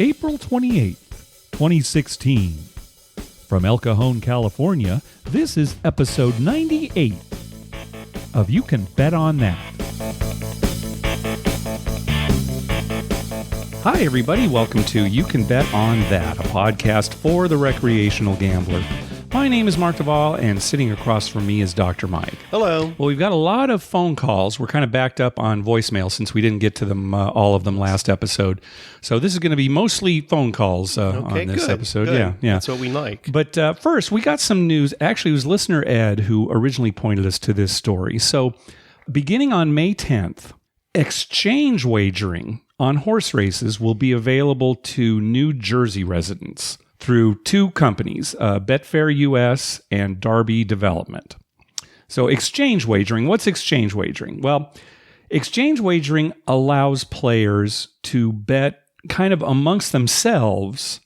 April 28th, 2016. From El Cajon, California, this is episode 98 of You Can Bet on That. Hi, everybody. Welcome to You Can Bet on That, a podcast for the recreational gambler. My name is Mark Duvall, and sitting across from me is Dr. Mike. Hello. Well, we've got a lot of phone calls. We're kind of backed up on voicemail since we didn't get to them, all of them last episode. So this is going to be mostly phone calls on this episode. Good. Yeah. That's what we like. But first, we got some news. Actually, it was listener Ed who originally pointed us to this story. So beginning on May 10th, exchange wagering on horse races will be available to New Jersey residents through two companies, Betfair US and Derby Development. So exchange wagering, what's exchange wagering? Well, exchange wagering allows players to bet kind of amongst themselves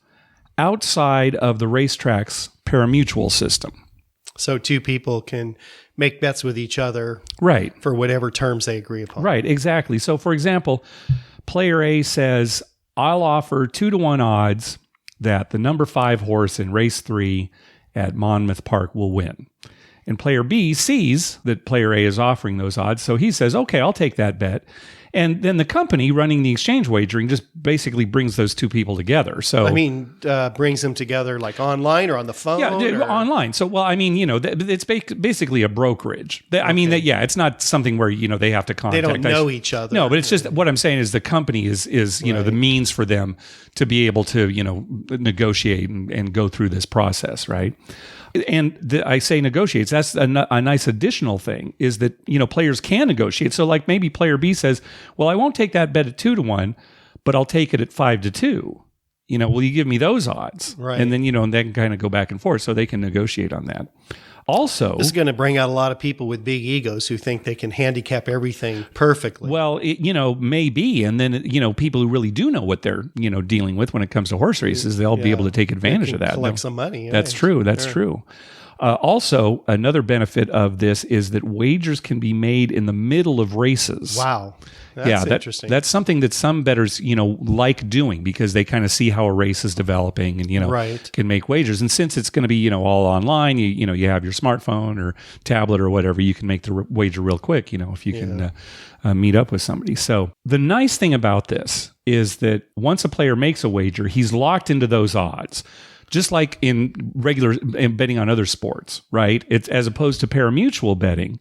outside of the racetrack's parimutuel system. So two people can make bets with each other, right, for whatever terms they agree upon. Right, exactly. So for example, player A says, I'll offer 2-to-1 odds that the number 5 horse in race 3 at Monmouth Park will win. And player B sees that player A is offering those odds, so he says, okay, I'll take that bet. And then the company running the exchange wagering just basically brings those two people together. So brings them together like online or on the phone? Yeah, online. So, it's basically a brokerage. It's not something where, they have to contact. They don't know each other. No, but it's just what I'm saying is the company is the means for them to be able to, negotiate and go through this process, right? And I say negotiates. That's a nice additional thing is that, players can negotiate. So like maybe player B says, well, I won't take that bet at 2-to-1, but I'll take it at 5-2. Will you give me those odds? Right. And then, and they can kind of go back and forth so they can negotiate on that. Also, this is going to bring out a lot of people with big egos who think they can handicap everything perfectly. Well, maybe. And then, people who really do know what they're, dealing with when it comes to horse races, they'll be able to take advantage of that. Collect some money. That's true. That's true. Also, another benefit of this is that wagers can be made in the middle of races. Wow. That's interesting. That's something that some bettors, like doing because they kind of see how a race is developing and, can make wagers. And since it's going to be, all online, you have your smartphone or tablet or whatever, you can make the wager real quick, if you can meet up with somebody. So the nice thing about this is that once a player makes a wager, he's locked into those odds. Just like in regular betting on other sports, right? It's as opposed to parimutuel betting,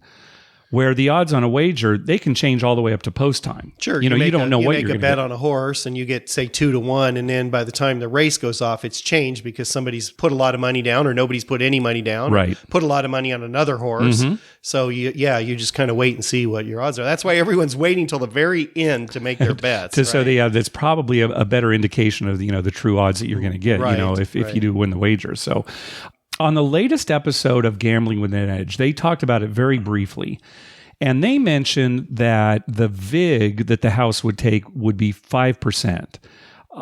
where the odds on a wager, they can change all the way up to post time. Sure. You don't know what you're going to get. You make a bet on a horse and you get, say, 2-to-1, and then by the time the race goes off, it's changed because somebody's put a lot of money down or nobody's put any money down. Right. Put a lot of money on another horse. Mm-hmm. So, you just kind of wait and see what your odds are. That's why everyone's waiting till the very end to make their bets. So that's probably a better indication of, the true odds that you're going to get, if you do win the wager. So on the latest episode of Gambling with an Edge, they talked about it very briefly. And they mentioned that the VIG that the house would take would be 5%.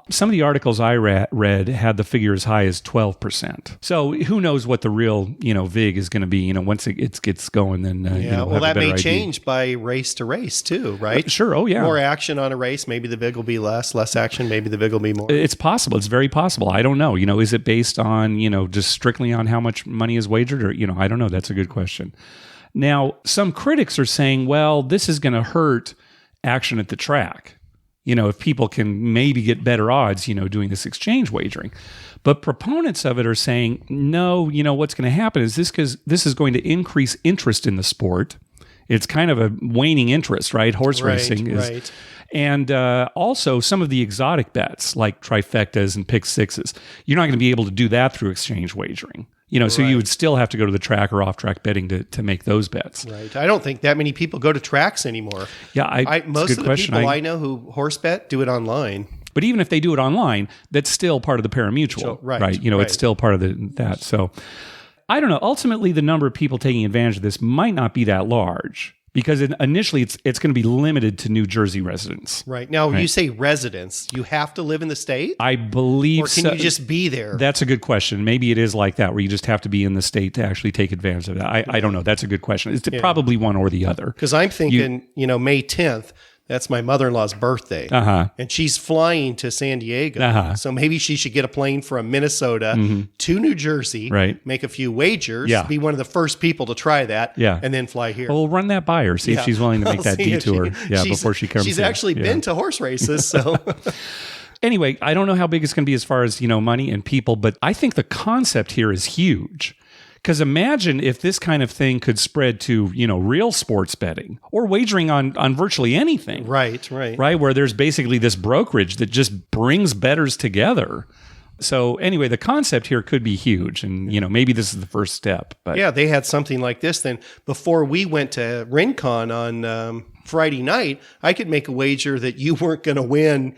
Some of the articles I read had the figure as high as 12%. So who knows what the real, VIG is going to be, once it gets going, then, that may change by race to race too, right? Sure. Oh, yeah. More action on a race. Maybe the VIG will be less action. Maybe the VIG will be more. It's possible. It's very possible. I don't know. Is it based on, just strictly on how much money is wagered or, I don't know. That's a good question. Now, some critics are saying, well, this is going to hurt action at the track. If people can maybe get better odds, doing this exchange wagering. But proponents of it are saying, no, what's going to happen is this is going to increase interest in the sport. It's kind of a waning interest, right? Horse racing is. Right. And also some of the exotic bets like trifectas and pick sixes. You're not going to be able to do that through exchange wagering. So you would still have to go to the track or off-track betting to make those bets. Right. I don't think that many people go to tracks anymore. Yeah, most of the people I know who horse bet do it online. But even if they do it online, that's still part of the parimutuel, right? It's still part of that. So I don't know. Ultimately, the number of people taking advantage of this might not be that large. Because initially, it's going to be limited to New Jersey residents. Right. Now, you say residents. You have to live in the state? I believe so. Or can you just be there? That's a good question. Maybe it is like that, where you just have to be in the state to actually take advantage of that. I don't know. That's a good question. It's probably one or the other. Because I'm thinking, May 10th, That's my mother-in-law's birthday. And she's flying to San Diego. So maybe she should get a plane from Minnesota to New Jersey, make a few wagers, be one of the first people to try that, and then fly here. Well, we'll run that by her, see if she's willing to make that detour before she comes She's in. actually been to horse races, so... Anyway, I don't know how big it's going to be as far as, money and people, but I think the concept here is huge. Because imagine if this kind of thing could spread to, real sports betting or wagering on virtually anything. Right. Where there's basically this brokerage that just brings bettors together. So anyway, the concept here could be huge. And, maybe this is the first step. But yeah, they had something like this then. Before we went to Rincon on Friday night, I could make a wager that you weren't going to win,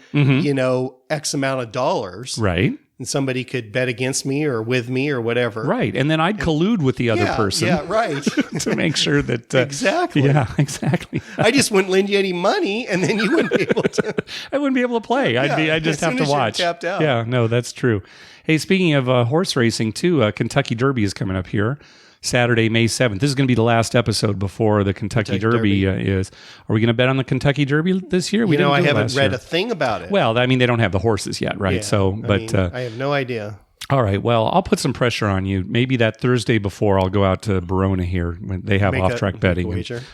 X amount of dollars. Right. And somebody could bet against me or with me or whatever. Right. And then I'd collude with the other person. Yeah, right. to make sure that... exactly. Yeah, exactly. I just wouldn't lend you any money and then you wouldn't be able to... I wouldn't be able to play. I'd just have to watch. Tapped out. Yeah, no, that's true. Hey, speaking of horse racing too, Kentucky Derby is coming up here. Saturday, May 7th. This is going to be the last episode before the Kentucky Derby is. Are we going to bet on the Kentucky Derby this year? I haven't read a thing about it. Well, I mean, they don't have the horses yet, right? Yeah, I have no idea. All right. Well, I'll put some pressure on you. Maybe that Thursday before I'll go out to Verona here when they have off-track betting.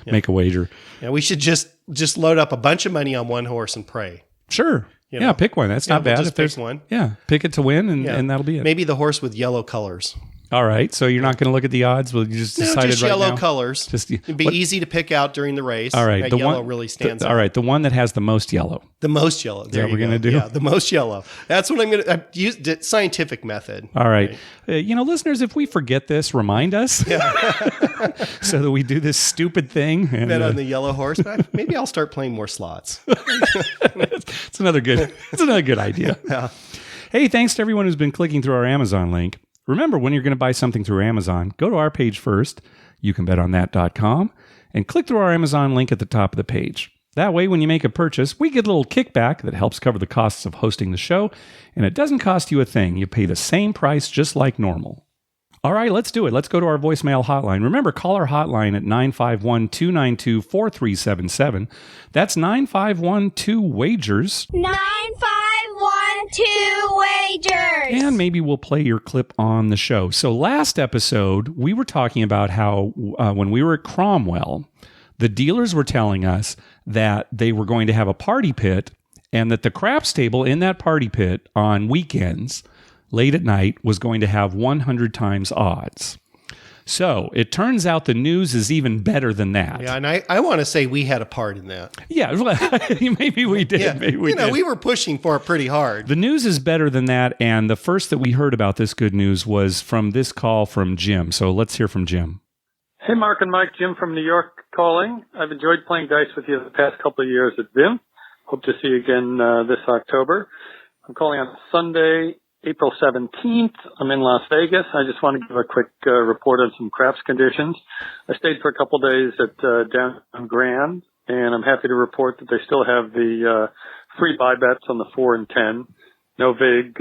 Make a wager. Yeah, we should just load up a bunch of money on one horse and pray. Sure. Yeah, pick one. That's not bad. Just pick one. Yeah, pick it to win, and that'll be it. Maybe the horse with yellow colors. All right, so you're not going to look at the odds? Well, you just decided just right yellow now? colors. It'd be easy to pick out during the race. All right, the yellow really stands out. All right, the one that has the most yellow. The most yellow. There we're going to do? Yeah, the most yellow. That's what I'm going to use. The scientific method. All right. Listeners, if we forget this, remind us so that we do this stupid thing. And, bet on the yellow horse. Maybe I'll start playing more slots. It's another good idea. Yeah. Hey, thanks to everyone who's been clicking through our Amazon link. Remember, when you're going to buy something through Amazon, go to our page first, youcanbetonthat.com, and click through our Amazon link at the top of the page. That way, when you make a purchase, we get a little kickback that helps cover the costs of hosting the show, and it doesn't cost you a thing. You pay the same price just like normal. All right, let's do it. Let's go to our voicemail hotline. Remember, call our hotline at 951-292-4377. That's 951-2-WAGERS. 951-2-WAGERS. And maybe we'll play your clip on the show. So last episode, we were talking about how when we were at Cromwell, the dealers were telling us that they were going to have a party pit and that the craps table in that party pit on weekends late at night was going to have 100 times odds. So it turns out the news is even better than that. Yeah, and I want to say we had a part in that. Yeah, maybe we did. Yeah. Maybe we did. We were pushing for it pretty hard. The news is better than that, and the first that we heard about this good news was from this call from Jim. So let's hear from Jim. Hey, Mark and Mike, Jim from New York calling. I've enjoyed playing dice with you the past couple of years at VIM. Hope to see you again this October. I'm calling on Sunday, April 17th. I'm in Las Vegas. I just want to give a quick report on some craps conditions. I stayed for a couple days at downtown Grand, and I'm happy to report that they still have the free buy bets on the 4 and 10. No vig.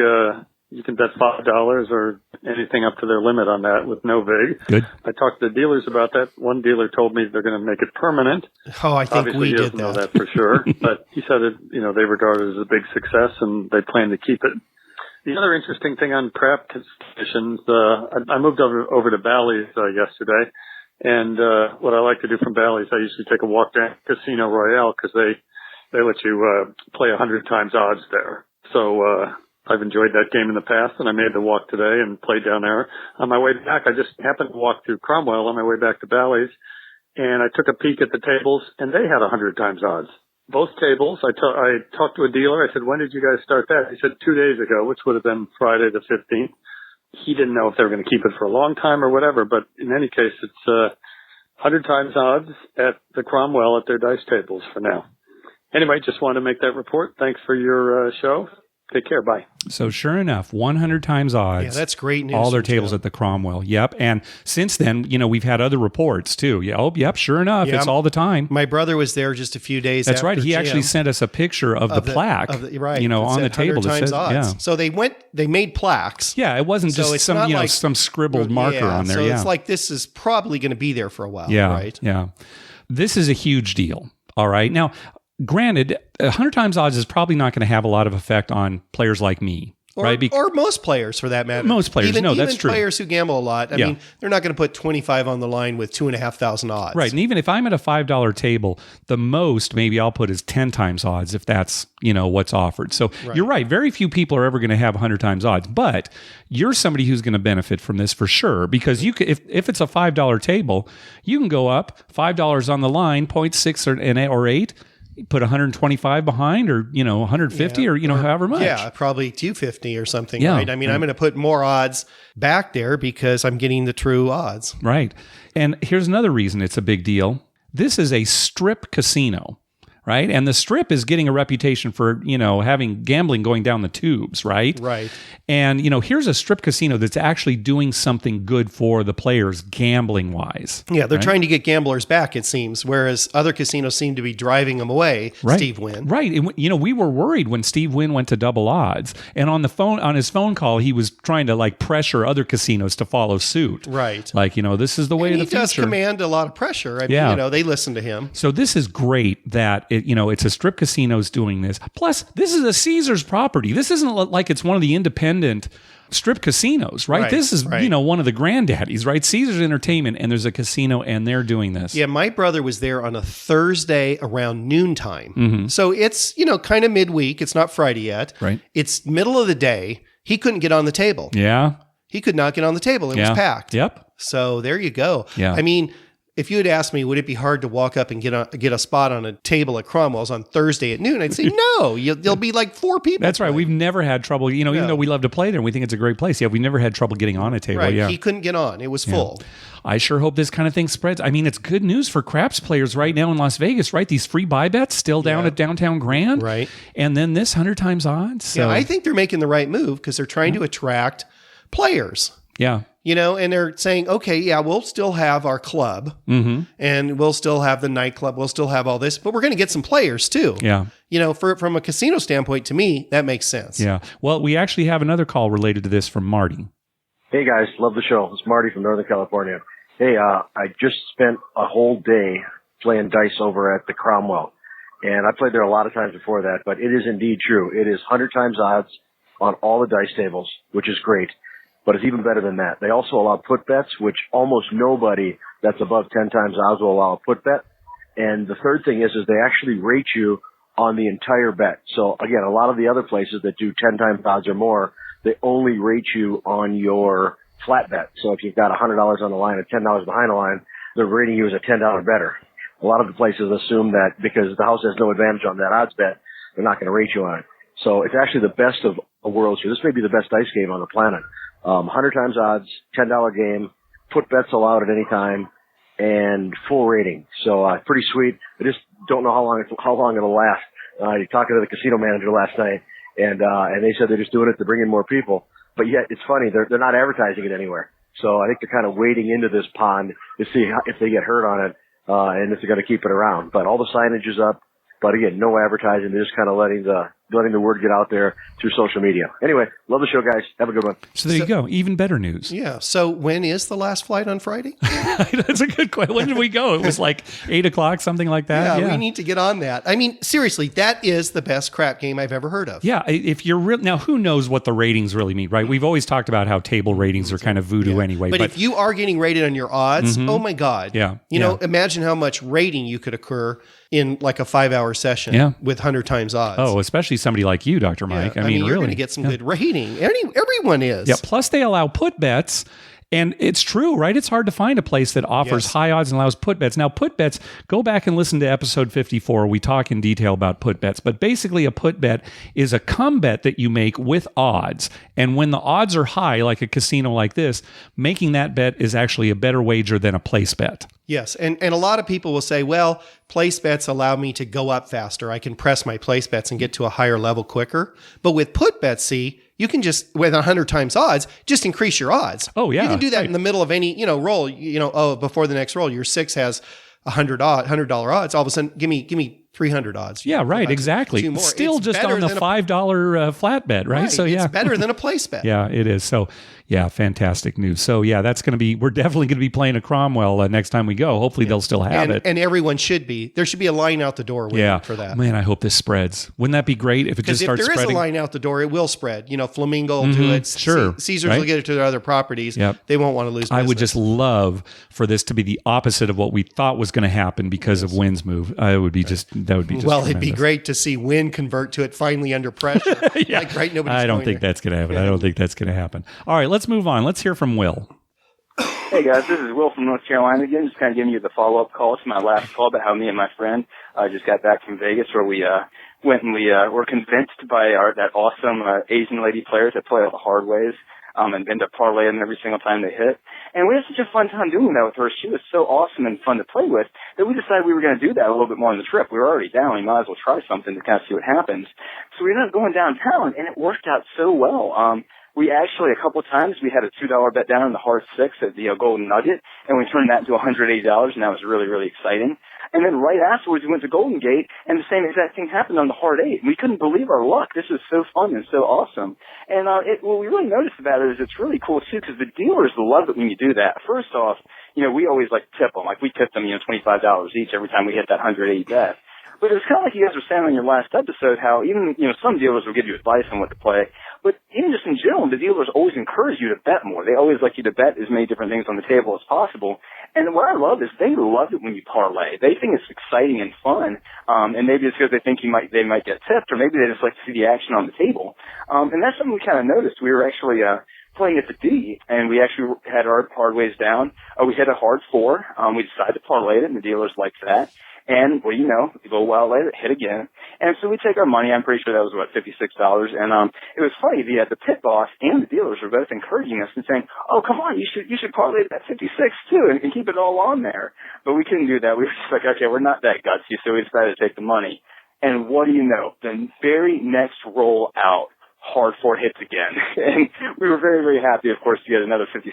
You can bet $5 or anything up to their limit on that with no vig. Good. I talked to the dealers about that. One dealer told me they're going to make it permanent. Oh, I think Obviously, we he did doesn't know that. that for sure. But he said that, they regard it as a big success and they plan to keep it. The other interesting thing on crap conditions, I moved over to Bally's yesterday. And what I like to do from Bally's, I usually take a walk down Casino Royale because they let you play 100 times odds there. So I've enjoyed that game in the past, and I made the walk today and played down there. On my way back, I just happened to walk through Cromwell on my way back to Bally's, and I took a peek at the tables, and they had 100 times odds. Both tables, I talked to a dealer. I said, when did you guys start that? He said 2 days ago, which would have been Friday the 15th. He didn't know if they were going to keep it for a long time or whatever, but in any case, it's 100 times odds at the Cromwell at their dice tables for now. Anyway, just wanted to make that report. Thanks for your show. Take care. Bye. So sure enough, 100 times odds. Yeah, that's great news. All their tables at the Cromwell. Yep. And since then, we've had other reports too. Yeah. Oh, yep. Sure enough. It's all the time. My brother was there just a few days That's after right. He actually sent us a picture of the plaque, on the table. That said, yeah. So they made plaques. Yeah. It wasn't just some scribbled marker on there. So it's like this is probably going to be there for a while. Yeah. Right. Yeah. This is a huge deal. All right. Now, granted, 100 times odds is probably not going to have a lot of effect on players like me. Or most players, for that matter. Most players, that's true. Even players who gamble a lot, I mean, they're not going to put 25 on the line with 2,500 odds. Right, and even if I'm at a $5 table, the most maybe I'll put is 10 times odds if that's, what's offered. So you're right, very few people are ever going to have 100 times odds, but you're somebody who's going to benefit from this for sure, because you could, if it's a $5 table, you can go up $5 on the line, 0.6 or 8, put 125 behind, or 150, or however much. Yeah, probably 250 or something. Right. I mean, I'm going to put more odds back there because I'm getting the true odds. Right. And here's another reason it's a big deal. This is a strip casino. Right. And the Strip is getting a reputation for, having gambling going down the tubes. Right. Right. And, here's a Strip casino that's actually doing something good for the players gambling wise. Yeah. They're trying to get gamblers back, it seems, whereas other casinos seem to be driving them away. Right. Steve Wynn. Right. And, we were worried when Steve Wynn went to double odds, and on his phone call, he was trying to pressure other casinos to follow suit. Right. This is the way of the future. He does command a lot of pressure. I mean, they listen to him. So this is great that it's a Strip casino's doing this. Plus, this is a Caesars property. This isn't like it's one of the independent Strip casinos, right? This is, one of the granddaddies, right? Caesars Entertainment, and there's a casino, and they're doing this. Yeah, my brother was there on a Thursday around noontime. Mm-hmm. So it's, kind of midweek. It's not Friday yet. Right. It's middle of the day. He couldn't get on the table. Yeah. He could not get on the table. It was packed. Yep. So there you go. Yeah. I mean, if you had asked me, would it be hard to walk up and get a spot on a table at Cromwell's on Thursday at noon? I'd say no. There'll be like 4 people. That's right. We've never had trouble. Even though we love to play there and we think it's a great place, we never had trouble getting on a table. Right. Yeah. He couldn't get on. It was full. I sure hope this kind of thing spreads. I mean, it's good news for craps players right now in Las Vegas, right? These free buy bets still down at Downtown Grand. Right. And then this 100 times odds. So. Yeah, I think they're making the right move because they're trying to attract players. Yeah. And they're saying, okay, we'll still have our club, and we'll still have the nightclub, we'll still have all this, but we're going to get some players too. Yeah. From a casino standpoint, to me, that makes sense. Yeah. Well, we actually have another call related to this from Marty. Hey guys, love the show. It's Marty from Northern California. Hey, I just spent a whole day playing dice over at the Cromwell, and I played there a lot of times before that, but it is indeed true. It is 100 times odds on all the dice tables, which is great. But it's even better than that. They also allow put bets, which almost nobody that's above 10 times odds will allow a put bet. And the third thing is they actually rate you on the entire bet. So again, a lot of the other places that do 10 times odds or more, they only rate you on your flat bet. So if you've got $100 on the line and $10 behind the line, they're rating you as a $10 better. A lot of the places assume that because the house has no advantage on that odds bet, they're not going to rate you on it. So it's actually the best of worlds here. This may be the best dice game on the planet. 100 times odds, $10 game, put bets allowed at any time, and full rating. So pretty sweet. I just don't know how long it'll last. Talking to the casino manager last night, and they said they're just doing it to bring in more people. But yet it's funny, they're not advertising it anywhere. So I think they're kind of wading into this pond to see if they get hurt on it, and if they're going to keep it around. But all the signage is up. But again, no advertising. They're just kind of letting the word get out there through social media. Anyway, love the show, guys. Have a good one. So there you go. Even better news. Yeah. So when is the last flight on Friday? That's a good question. When did we go? It was like 8 o'clock, something like that. Yeah, we need to get on that. I mean, seriously, that is the best crap game I've ever heard of. Yeah. If you're real now, who knows what the ratings really mean, right? We've always talked about how table ratings are kind of voodoo anyway. But if you are getting rated on your odds, oh my God. Yeah. Imagine how much rating you could occur in like a 5-hour session with 100 times odds. Oh, especially somebody like you, Dr. Mike. I mean, you're going to get some good rating. Everyone is. Yeah. Plus, they allow put bets. And it's true, right? It's hard to find a place that offers high odds and allows put bets. Now, put bets, go back and listen to episode 54. We talk in detail about put bets. But basically, a put bet is a come bet that you make with odds. And when the odds are high, like a casino like this, making that bet is actually a better wager than a place bet. Yes. And a lot of people will say, well, place bets allow me to go up faster. I can press my place bets and get to a higher level quicker. But with put bets, you can just, with 100 times odds, just increase your odds. Oh, yeah. You can do that in the middle of any, roll. Before the next roll, your 6 has $100 odds. All of a sudden, give me 300 odds. Yeah, right, exactly. Still just on the $5 flat bet, right? So it's better than a place bet. Yeah, it is. So yeah, fantastic news. So yeah, we're definitely going to be playing a Cromwell next time we go. Hopefully they'll still have it. And everyone should be. There should be a line out the door waiting for that. Man, I hope this spreads. Wouldn't that be great if it just starts spreading? Because if there is a line out the door, it will spread. Flamingo will do it. Sure. Caesars will get it to their other properties. Yep. They won't want to lose business. I would just love for this to be the opposite of what we thought was going to happen because of Wynn's move. That would be just well, tremendous. It'd be great to see Wynn convert to it finally under pressure. I don't think that's going to happen. I don't think that's going to happen. All right, let's move on. Let's hear from Will. Hey guys, this is Will from North Carolina again. Just kind of giving you the follow-up call to my last call about how me and my friend just got back from Vegas, where we went and we were convinced by that awesome Asian lady players that play all the hard ways and end up parlaying every single time they hit. And we had such a fun time doing that with her. She was so awesome and fun to play with that we decided we were going to do that a little bit more on the trip. We were already down. We might as well try something to kind of see what happens. So we ended up going downtown, and it worked out so well. We actually, a couple of times, we had a $2 bet down on the hard six at the Golden Nugget, and we turned that into $180, and that was really, really exciting. And then right afterwards, we went to Golden Gate, and the same exact thing happened on the hard eight. We couldn't believe our luck. This was so fun and so awesome. And what we really noticed about it is it's really cool, too, because the dealers love it when you do that. First off, we always like to tip them. Like, we tip them, $25 each every time we hit that 180 bet. But it was kind of like you guys were saying on your last episode, how even, some dealers will give you advice on what to play. But even just in general, the dealers always encourage you to bet more. They always like you to bet as many different things on the table as possible. And what I love is they love it when you parlay. They think it's exciting and fun. And maybe it's because they think they might get tipped, or maybe they just like to see the action on the table. And that's something we kind of noticed. We were actually, playing at the D, and we actually had our parlays down. We hit a hard 4. We decided to parlay it, and the dealers liked that. And, well, a little while later, it hit again. And so we take our money. I'm pretty sure that was, $56. And it was funny. The pit boss and the dealers were both encouraging us and saying, oh, come on, you should parlay that 56, too, and keep it all on there. But we couldn't do that. We were just like, okay, we're not that gutsy, so we decided to take the money. And what do you know? The very next roll out, hard 4 hits again. And we were very, very happy, of course, to get another 56.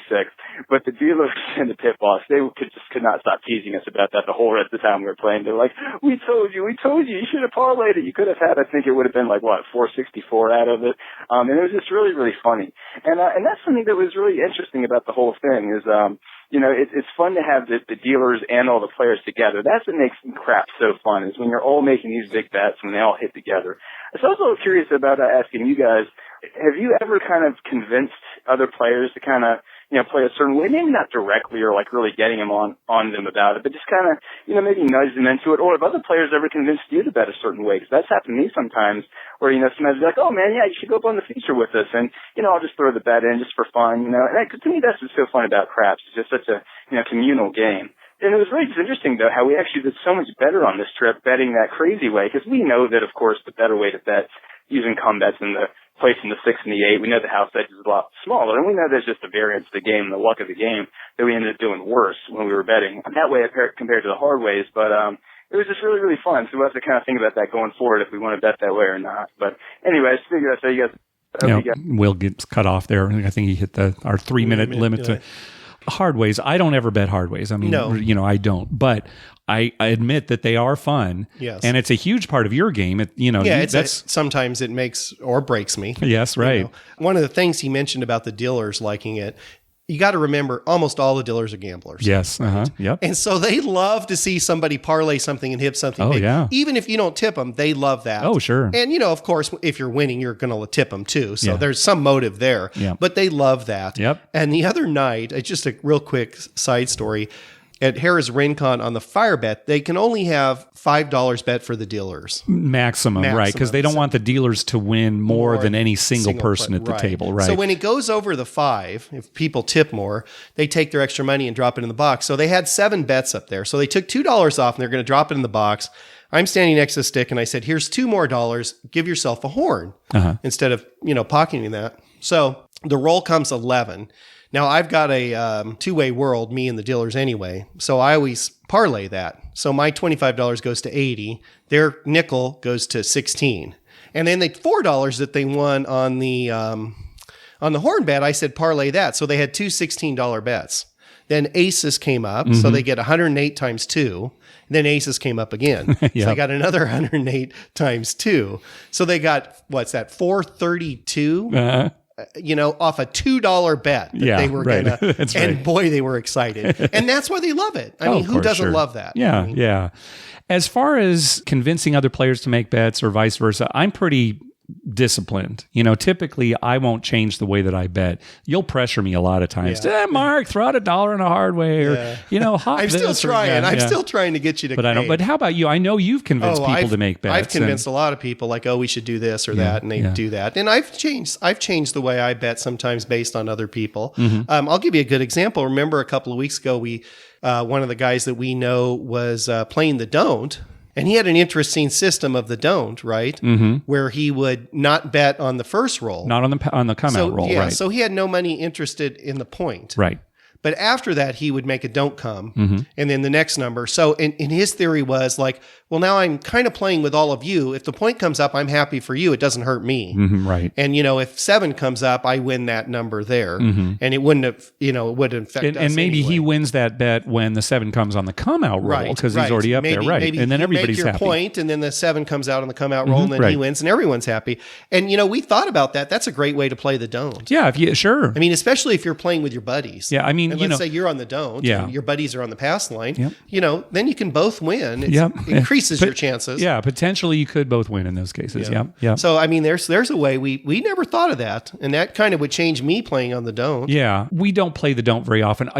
But the dealers and the pit boss, they could not stop teasing us about that the whole rest of the time we were playing. They were like, we told you, you should have parlayed it. You could have had, I think it would have been 464 out of it. And it was just really, really funny. And that's something that was really interesting about the whole thing is, it's fun to have the dealers and all the players together. That's what makes crap so fun, is when you're all making these big bets, when they all hit together. So I was a little curious about asking you guys, have you ever kind of convinced other players to kind of, play a certain way, maybe not directly or really getting them on them about it, but just kind of, maybe nudge them into it, or have other players ever convinced you to bet a certain way? Because that's happened to me sometimes, where, somebody's like, oh man, yeah, you should go up on the feature with us, and, I'll just throw the bet in just for fun, and to me that's what's so fun about craps. It's just such a, communal game. And it was really just interesting, though, how we actually did so much better on this trip betting that crazy way, because we know that, of course, the better way to bet using come bets in the placing the 6 and the 8. We know the house edge is a lot smaller, and we know there's just the variance of the game, the luck of the game, that we ended up doing worse when we were betting that way compared to the hard ways. But it was just really, really fun. So we'll have to kind of think about that going forward if we want to bet that way or not. But anyway, I just figured I'd say you guys. Will gets cut off there. I think he hit our 3-minute limit to hard ways. I don't ever bet hard ways. I mean, I don't. But I admit that they are fun. Yes. And it's a huge part of your game. Sometimes it makes or breaks me. Yes, right. One of the things he mentioned about the dealers liking it, you got to remember, almost all the dealers are gamblers. Yes. Yep. And so they love to see somebody parlay something and hit something big. Yeah. Even if you don't tip them, they love that. Oh, sure. And, of course, if you're winning, you're going to tip them too. So there's some motive there. Yeah. But they love that. Yep. And the other night, just a real quick side story, at Harrah's Rincon on the fire bet, they can only have $5 bet for the dealers. Maximum, right? Because they don't want the dealers to win more than any single person at the table, right? So when it goes over the 5, if people tip more, they take their extra money and drop it in the box. So they had 7 bets up there. So they took $2 off and they're going to drop it in the box. I'm standing next to the stick and I said, here's $2 more. Give yourself a horn instead of, pocketing that. So the roll comes 11. Now, I've got a two-way world, me and the dealers anyway, so I always parlay that. So my $25 goes to 80. Their nickel goes to 16. And then the $4 that they won on the horn bet, I said parlay that. So they had two $16 bets. Then aces came up, so they get 108 times 2. Then aces came up again. So they got another 108 times 2. So they got, what's that, 432? Off a $2 bet that they were going to. And right. Boy, they were excited. And that's why they love it. I mean, who doesn't love that? Yeah, yeah. As far as convincing other players to make bets or vice versa, I'm pretty disciplined. Typically I won't change the way that I bet. You'll pressure me a lot of times. Mark, throw out $1 in a hard way, or I'm still trying. I'm still trying to get you to. But I don't. But how about you? I know you've convinced people to make bets. I've convinced a lot of people, like, we should do this or that, and they do that. And I've changed the way I bet sometimes based on other people. I'll give you a good example. Remember a couple of weeks ago, one of the guys that we know was playing the don't. And he had an interesting system of the don't, right? Where he would not bet on the first roll. Not on the come out roll, right. So he had no money interested in the point. Right. But after that, he would make a don't come, and then the next number. So in his theory was like, well, now I'm kind of playing with all of you. If the point comes up, I'm happy for you. It doesn't hurt me. Right. And, if 7 comes up, I win that number there. And it wouldn't have, it wouldn't affect us And maybe anyway. he wins that bet when the 7 comes on the come out roll, because he's already up there, right? Maybe and then everybody's make your happy. point, and then the 7 comes out on the come out roll, and then he wins, and everyone's happy. And, we thought about that. That's a great way to play the don't. Yeah, sure. I mean, especially if you're playing with your buddies. Yeah, I mean, and let's say you're on the don't, and your buddies are on the pass line, then you can both win. It increases your chances. Yeah, potentially you could both win in those cases. Yeah. So, I mean, there's a way we never thought of that. And that kind of would change me playing on the don't. Yeah. We don't play the don't very often.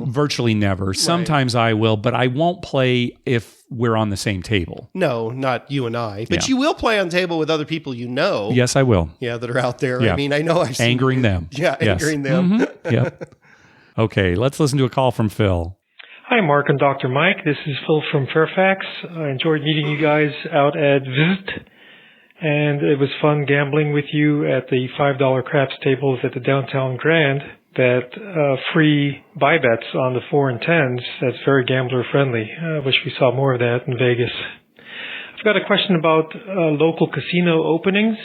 Virtually never. Sometimes I will, but I won't play if we're on the same table. No, not you and I. But you will play on the table with other people you know. Yes, I will. Yeah, that are out there. Yeah. I mean, I know I've seen angering them. Yeah, angering them. Yep. Okay, let's listen to a call from Phil. Hi, Mark and Dr. Mike. This is Phil from Fairfax. I enjoyed meeting you guys out at Visit, and it was fun gambling with you at the $5 craps tables at the Downtown Grand. That free buy bets on the 4 and 10s, that's very gambler friendly. I wish we saw more of that in Vegas. I've got a question about local casino openings.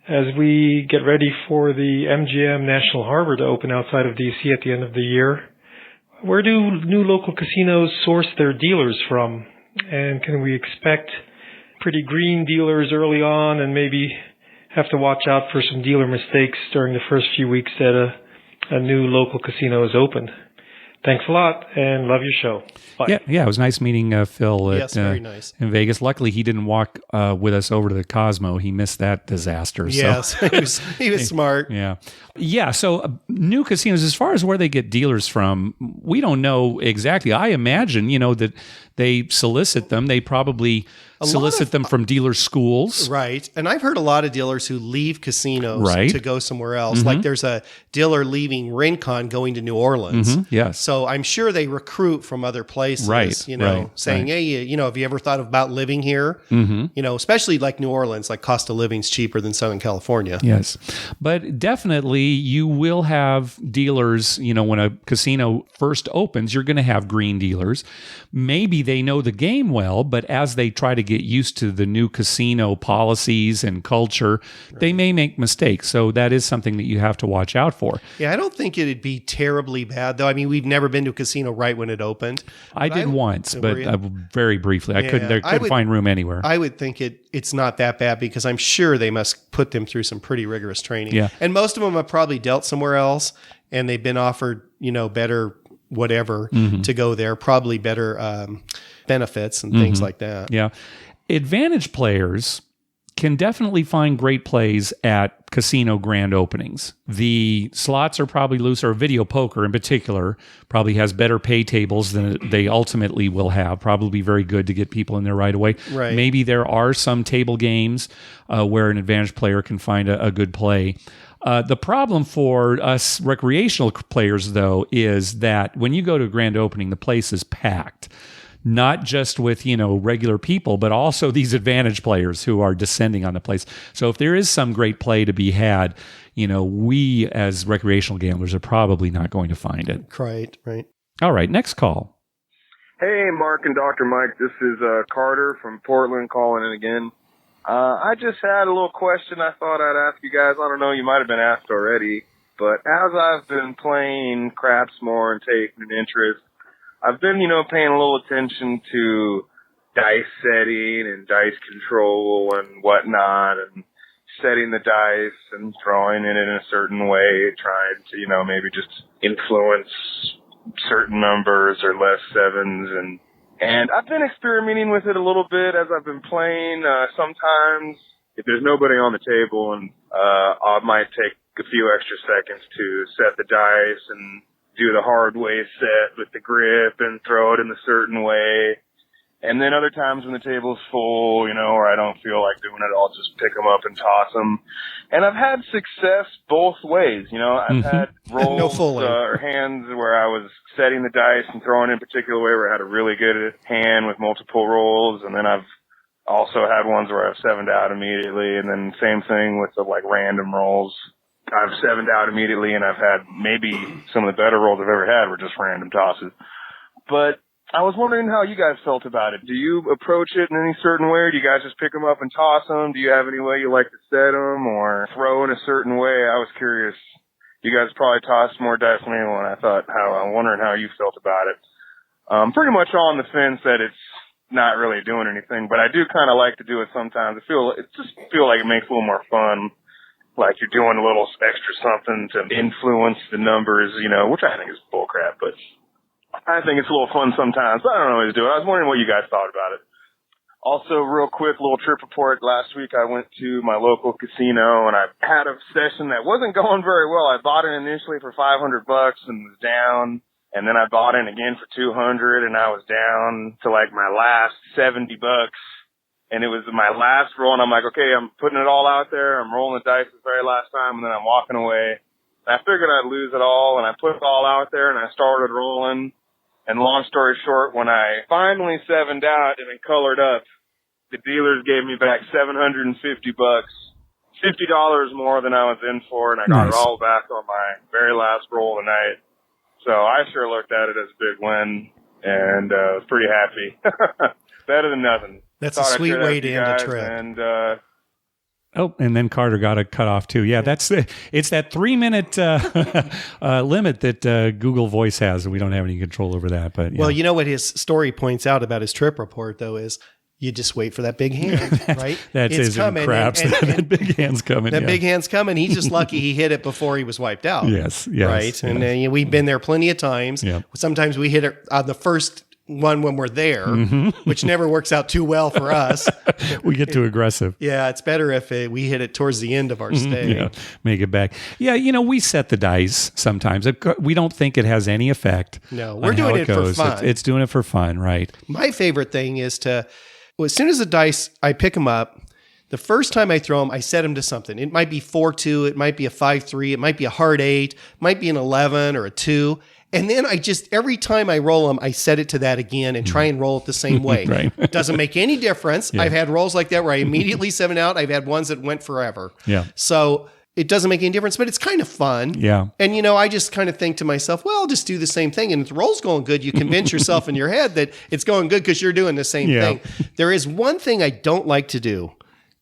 As we get ready for the MGM National Harbor to open outside of DC at the end of the year, where do new local casinos source their dealers from? And can we expect pretty green dealers early on and maybe have to watch out for some dealer mistakes during the first few weeks that a new local casino is opened? Thanks a lot, and love your show. Bye. Yeah, it was nice meeting Phil very nice. in Vegas. Luckily, he didn't walk with us over to the Cosmo. He missed that disaster. Yes, so. he was smart. Yeah. So new casinos, as far as where they get dealers from, we don't know exactly. I imagine, that they solicit them. They probably solicit them from dealer schools. Right. And I've heard a lot of dealers who leave casinos to go somewhere else. Like there's a dealer leaving Rincon going to New Orleans. Yes. So I'm sure they recruit from other places, saying, hey, have you ever thought about living here? Especially like New Orleans, like cost of living's cheaper than Southern California. Yes. But definitely you will have dealers, when a casino first opens, you're going to have green dealers. Maybe they know the game well, but as they try to get used to the new casino policies and culture, they may make mistakes. So that is something that you have to watch out for. Yeah, I don't think it'd be terribly bad, though. I mean, we've never been to a casino right when it opened. I did once, but very briefly. I couldn't find room anywhere. I would think it's not that bad because I'm sure they must put them through some pretty rigorous training. Yeah. And most of them have probably dealt somewhere else and they've been offered, better whatever to go there, probably better benefits and things like that. Yeah. Advantage players can definitely find great plays at casino grand openings. The slots are probably loose, or video poker in particular probably has better pay tables than they ultimately will have. Probably very good to get people in there right away. Right. Maybe there are some table games where an advantage player can find a good play. The problem for us recreational players, though, is that when you go to a grand opening, the place is packed. Not just with, regular people, but also these advantage players who are descending on the place. So if there is some great play to be had, we as recreational gamblers are probably not going to find it. Right. All right, next call. Hey, Mark and Dr. Mike. This is Carter from Portland calling in again. I just had a little question I thought I'd ask you guys. I don't know, you might have been asked already, but as I've been playing craps more and taking an interest, I've been, paying a little attention to dice setting and dice control and whatnot, and setting the dice and throwing it in a certain way, trying to, maybe just influence certain numbers or less sevens. And I've been experimenting with it a little bit as I've been playing. Sometimes if there's nobody on the table, and I might take a few extra seconds to set the dice and do the hard way set with the grip and throw it in a certain way. And then other times when the table's full, or I don't feel like doing it, I'll just pick them up and toss them. And I've had success both ways. I've had rolls or hands where I was setting the dice and throwing in a particular way where I had a really good hand with multiple rolls. And then I've also had ones where I've sevened out immediately. And then same thing with the random rolls. I've sevened out immediately, and I've had maybe some of the better rolls I've ever had were just random tosses. But I was wondering how you guys felt about it. Do you approach it in any certain way, or do you guys just pick them up and toss them? Do you have any way you like to set them or throw in a certain way? I was curious. You guys probably tossed more dice than anyone. I'm wondering how you felt about it. Pretty much on the fence that it's not really doing anything, but I do kind of like to do it sometimes. It just feel like it makes a little more fun. Like you're doing a little extra something to influence the numbers, which I think is bullcrap, but I think it's a little fun sometimes, but I don't always do it. I was wondering what you guys thought about it. Also, real quick, little trip report. Last week I went to my local casino, and I had a session that wasn't going very well. I bought it initially for $500 and was down, and then I bought it again for $200, and I was down to my last $70. And it was my last roll, and I'm like, okay, I'm putting it all out there. I'm rolling the dice the very last time, and then I'm walking away. And I figured I'd lose it all, and I put it all out there, and I started rolling. And long story short, when I finally sevened out and it colored up, the dealers gave me back $750, $50 more than I was in for, and I got it all back on my very last roll of the night. So I sure looked at it as a big win, and was pretty happy. Better than nothing. That's a sweet way to end a trip. And, and then Carter got a cut off too. Yeah, it's that 3-minute limit that Google Voice has, and we don't have any control over that. But well, what his story points out about his trip report though is you just wait for that big hand, right? That's his craps. That big hand's coming. That big hand's coming. He's just lucky he hit it before he was wiped out. Yes. Right. Yes. And we've been there plenty of times. Yep. Sometimes we hit it on the first one when we're there, which never works out too well for us. We get too aggressive. Yeah, it's better if we hit it towards the end of our stay. Yeah, make it back. Yeah, we set the dice sometimes. We don't think it has any effect. No, we're doing it for fun. It's doing it for fun, right? My favorite thing is as soon as the dice, I pick them up, the first time I throw them, I set them to something. It might be 4-2, it might be a 5-3, it might be a hard 8, it might be an 11 or a 2. And then every time I roll them, I set it to that again and try and roll it the same way. Right. It doesn't make any difference. Yeah. I've had rolls like that where I immediately 7 out. I've had ones that went forever. Yeah. So it doesn't make any difference, but it's kind of fun. Yeah. And, I just kind of think to myself, well, I'll just do the same thing. And if the roll's going good, you convince yourself in your head that it's going good because you're doing the same thing. There is one thing I don't like to do.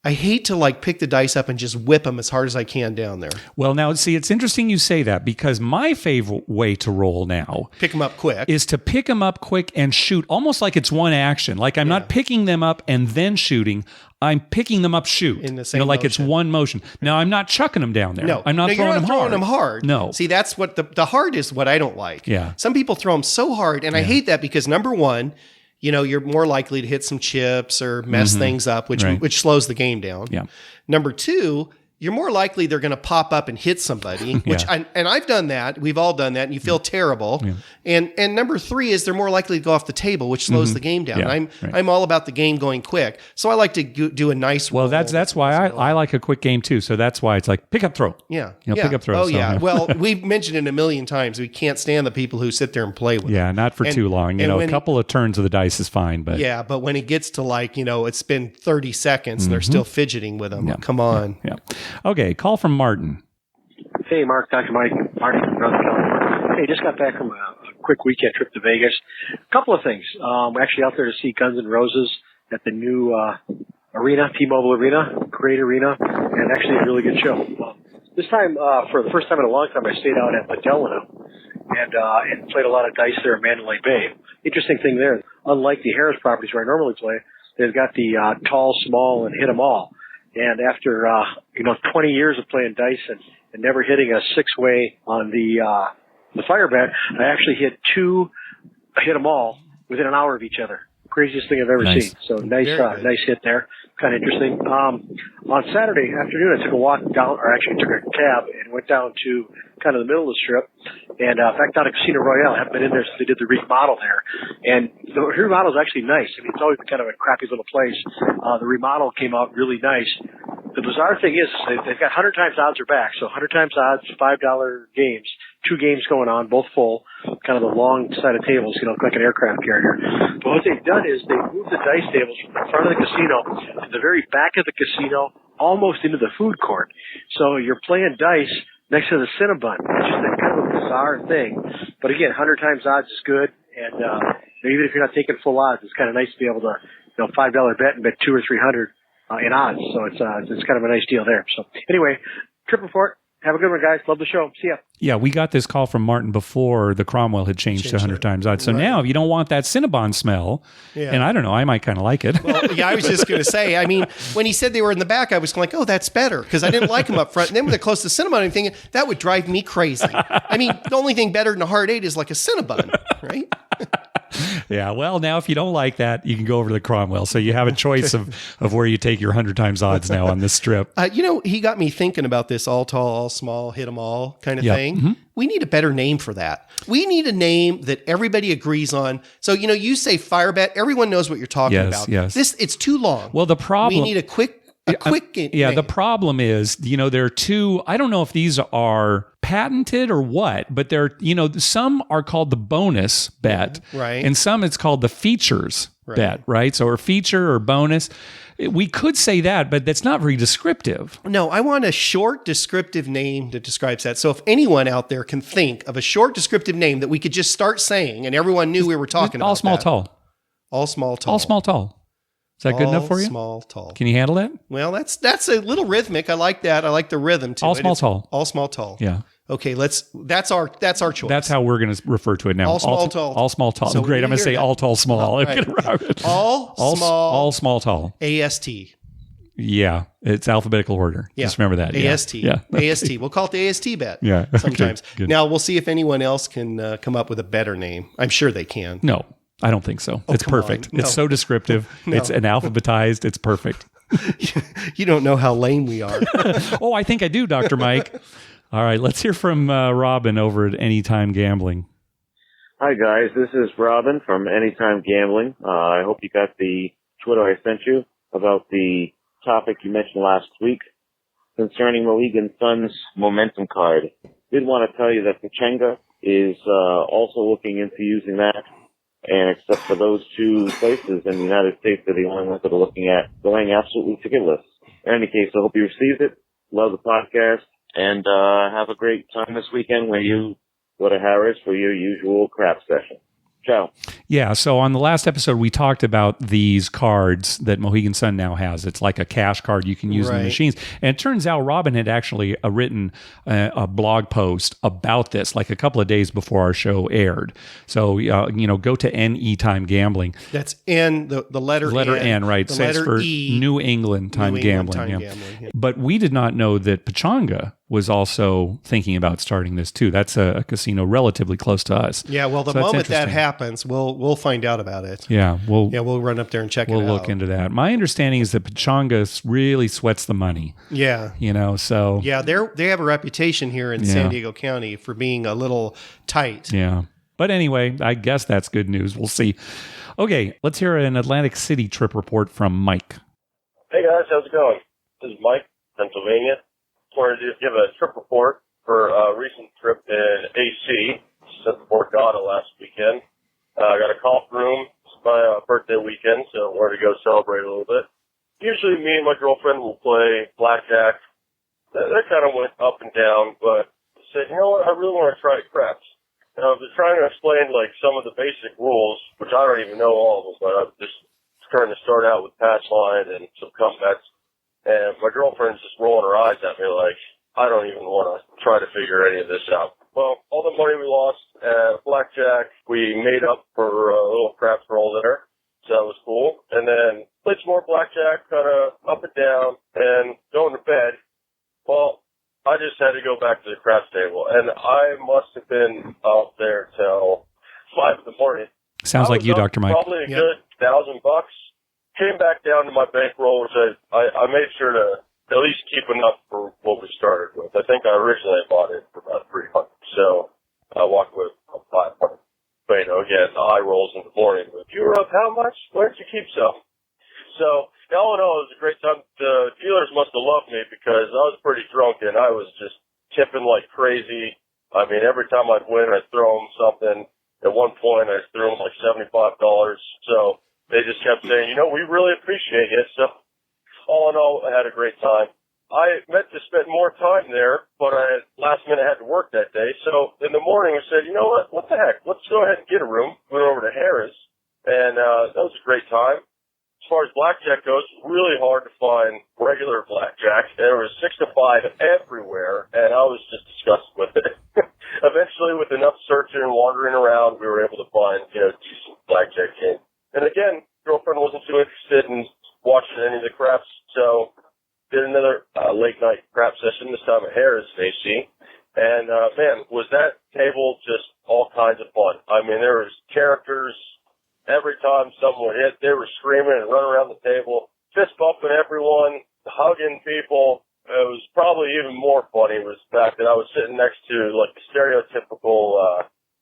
I hate to pick the dice up and just whip them as hard as I can down there. Well, now, see, it's interesting you say that because my favorite way to roll now pick them up quick is to pick them up quick and shoot almost like it's one action. Like I'm not picking them up and then shooting. I'm picking them up, shoot. In the same like motion. It's one motion. Now, I'm not chucking them down there. No, I'm not throwing them hard. No. See, that's what the hard is what I don't like. Yeah. Some people throw them so hard, and I hate that because number one, you're more likely to hit some chips or mess things up, which slows the game down. Yeah. Number two, you're more likely they're going to pop up and hit somebody, which I've done that. We've all done that, and you feel terrible. Yeah. And number three is they're more likely to go off the table, which slows the game down. Yeah, I'm all about the game going quick, so I like to do a nice. Well, that's why I like a quick game too. So that's why it's like pick up throw. Yeah, pick up throw. Oh yeah. Well, we've mentioned it a million times. We can't stand the people who sit there and play with. Yeah, not for too long. A couple of turns of the dice is fine, but but when it gets to it's been 30 seconds and they're still fidgeting with them. Yeah. Come on. Yeah. Okay, call from Martin. Hey, Mark, Dr. Mike, Martin from Northern California. Hey, just got back from a quick weekend trip to Vegas. A couple of things. We're actually out there to see Guns N' Roses at the new arena, T-Mobile Arena, great arena, and actually a really good show. This This time, for the first time in a long time, I stayed out at Medellin and played a lot of dice there at Mandalay Bay. Interesting thing there, unlike the Harris properties where I normally play, they've got the tall, small, and hit 'em all. And after 20 years of playing dice and never hitting a six-way on the fire bet, I actually hit 2 hit 'em all within an hour of each other. Craziest thing I've ever seen. So nice hit there. Kind of interesting. On Saturday afternoon, I took a walk down, or actually took a cab and went down to kind of the middle of the strip, and in fact down at Casino Royale. I haven't been in there since they did the remodel there, and the remodel is actually nice. I mean, it's always been kind of a crappy little place. The remodel came out really nice. The bizarre thing is they've got 100 times odds are back, so 100 times odds, $5 games, 2 games going on, both full, kind of the long side of tables, like an aircraft carrier. But what they've done is they've moved the dice tables from the front of the casino to the very back of the casino, almost into the food court. So you're playing dice next to the Cinnabon, which is kind of a bizarre thing. But again, 100 times odds is good, and even if you're not taking full odds, it's kind of nice to be able to, $5 bet and bet 200 or 300 in odds. So it's kind of a nice deal there. So anyway, Trip Report. Have a good one, guys. Love the show. See ya. Yeah, we got this call from Martin before the Cromwell had changed to 100 times odds. So now, if you don't want that Cinnabon smell, and I don't know, I might kind of like it. Well, yeah, I was just going to say, I mean, when he said they were in the back, I was like, oh, that's better, because I didn't like them up front. And then when they're close to Cinnabon, I'm thinking, that would drive me crazy. I mean, the only thing better than a hard 8 is like a Cinnabon, right? Yeah, well, now if you don't like that, you can go over to the Cromwell. So you have a choice of where you take your 100 times odds now on this strip. He got me thinking about this all tall, all small, hit 'em all kind of thing. Mm-hmm. We need a better name for that. We need a name that everybody agrees on. So, you say fire bet, everyone knows what you're talking about. Yes. It's too long. Well, the problem... We need a quick name. The problem is, there are 2, I don't know if these are patented or what, but they're, some are called the bonus bet, right? And some it's called the features bet, right? So, or feature or bonus. We could say that, but that's not very descriptive. No, I want a short descriptive name that describes that. So if anyone out there can think of a short descriptive name that we could just start saying and everyone knew we were talking about all small, that. tall. All small, tall. All small, tall. Is that good enough for you? All small, tall. Can you handle that? Well, that's a little rhythmic. I like that. I like the rhythm to it. All small, tall. All small, tall. Yeah. Okay, that's our choice. That's how we're going to refer to it now. All small, tall. All small, tall. So great. I'm going to say all tall, small. Right. All small, tall. AST. Yeah, it's alphabetical order. Yeah. Just remember that. AST. Yeah. AST. We'll call it the AST bet. Yeah. Sometimes. Good. Now, we'll see if anyone else can come up with a better name. I'm sure they can. No, I don't think so. It's perfect. No. It's so descriptive. No. It's an alphabetized. It's perfect. You don't know how lame we are. Oh, I think I do, Dr. Mike. All right, let's hear from Robin over at Anytime Gambling. Hi, guys. This is Robin from Anytime Gambling. I hope you got the Twitter I sent you about the topic you mentioned last week concerning Mohegan Sun's momentum card. Did want to tell you that Pechanga is also looking into using that, and except for those 2 places in the United States, they're the only ones that are looking at going absolutely ticketless. In any case, I hope you received it. Love the podcast, and have a great time this weekend when you go to Harris for your usual crap session. Ciao. Yeah, so on the last episode, we talked about these cards that Mohegan Sun now has. It's like a cash card you can use in the machines. And it turns out Robin had actually written a blog post about this like a couple of days before our show aired. So, go to Anytime Gambling. That's N, the letter N, right. The Stands letter for E. New England Time Gambling. Yeah. But we did not know that Pechanga was also thinking about starting this too. That's a casino relatively close to us. Yeah, well, the moment that happens, we'll find out about it. Yeah, we'll run up there and check it out. We'll look into that. My understanding is that Pechanga really sweats the money. Yeah. So yeah, they have a reputation here in San Diego County for being a little tight. Yeah. But anyway, I guess that's good news. We'll see. Okay, let's hear an Atlantic City trip report from Mike. Hey guys, how's it going? This is Mike, Pennsylvania. Just wanted to give a trip report for a recent trip in AC, just at Fort Gata last weekend. I got a call room. It's my birthday weekend, so I wanted to go celebrate a little bit. Usually me and my girlfriend will play blackjack. That kind of went up and down, but I said, you know what, I really want to try craps. And I was trying to explain like some of the basic rules, which I don't even know all of them, but I'm just trying to start out with pass line and some comebacks. And my girlfriend's just rolling her eyes at me like, I don't even want to try to figure any of this out. Well, all the money we lost at blackjack, we made up for a little craps roll there. So that was cool. And then played some more blackjack, kind of up and down, and going to bed. Well, I just had to go back to the craps table, and I must have been out there till 5 in the morning. Sounds like you, Dr. Mike. Probably a good $1,000. Came back down to my bankroll, which I made sure to at least keep enough for what we started with. I think I originally bought it for about $300, so I walked with $500. But, again, the eye rolls in the morning. If you were up how much? Where did you keep some? So, all in all, it was a great time. The dealers must have loved me because I was pretty drunk and I was just tipping like crazy. I mean, every time I'd win, I'd throw them something. At one point, I threw them like $75. So they just kept saying, we really appreciate it. So all in all, I had a great time. I meant to spend more time there, but I last minute had to work that day. So in the morning, I said, you know what the heck? Let's go ahead and get a room. Went over to Harris, and that was a great time. As far as blackjack goes, really hard to find regular blackjack. There was 6 to 5 everywhere, and I was just disgusted with it. Eventually, with enough searching and wandering around, we were able to find, decent blackjack game. And again, girlfriend wasn't too interested in watching any of the craps, so did another late night crap session, this time at Harris, AC. And, man, was that table just all kinds of fun. I mean, there was characters. Every time someone hit, they were screaming and running around the table, fist bumping everyone, hugging people. It was probably even more funny was the fact that I was sitting next to, like, the stereotypical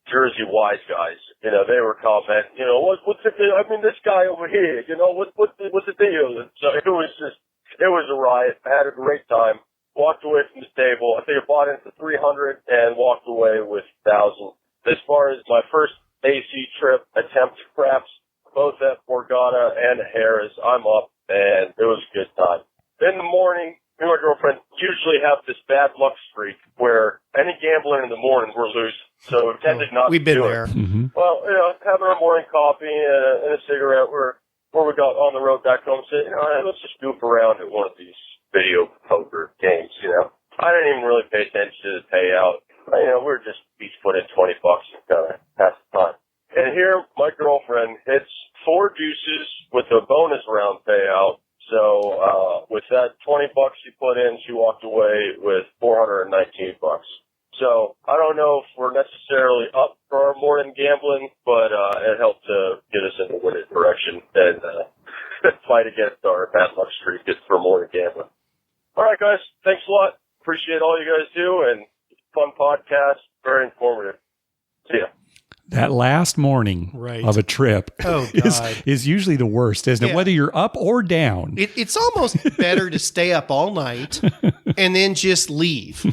Jersey wise guys. They were commenting, what's the deal? I mean, this guy over here, what's the deal? So it was a riot. I had a great time. Walked away from the table. I think I bought in for $300 and walked away with $1,000. As far as my first AC trip attempt to craps, both at Borgata and at Harris, I'm up, and it was a good time. In the morning, me and my girlfriend usually have this bad luck streak where any gambling in the morning we're losing. So we tended not We've to been do there. it. Mm-hmm. Well, having our morning coffee and a cigarette, where we got on the road back home, said, let's just goof around at one of these video poker games, I didn't even really pay attention to the payout. We were just each put in $20 and kind of pass the time. And here, my girlfriend hits 4 deuces with a bonus round payout. So, with that $20 she put in, she walked away with $419. So, I don't know if we're necessarily up for our morning gambling, but, it helped to get us in the winning direction and, fight against our bad luck streak for morning gambling. All right, guys. Thanks a lot. Appreciate all you guys do, and fun podcast. Very informative. See ya. That last morning of a trip is usually the worst, isn't it? Whether you're up or down. It's almost better to stay up all night and then just leave,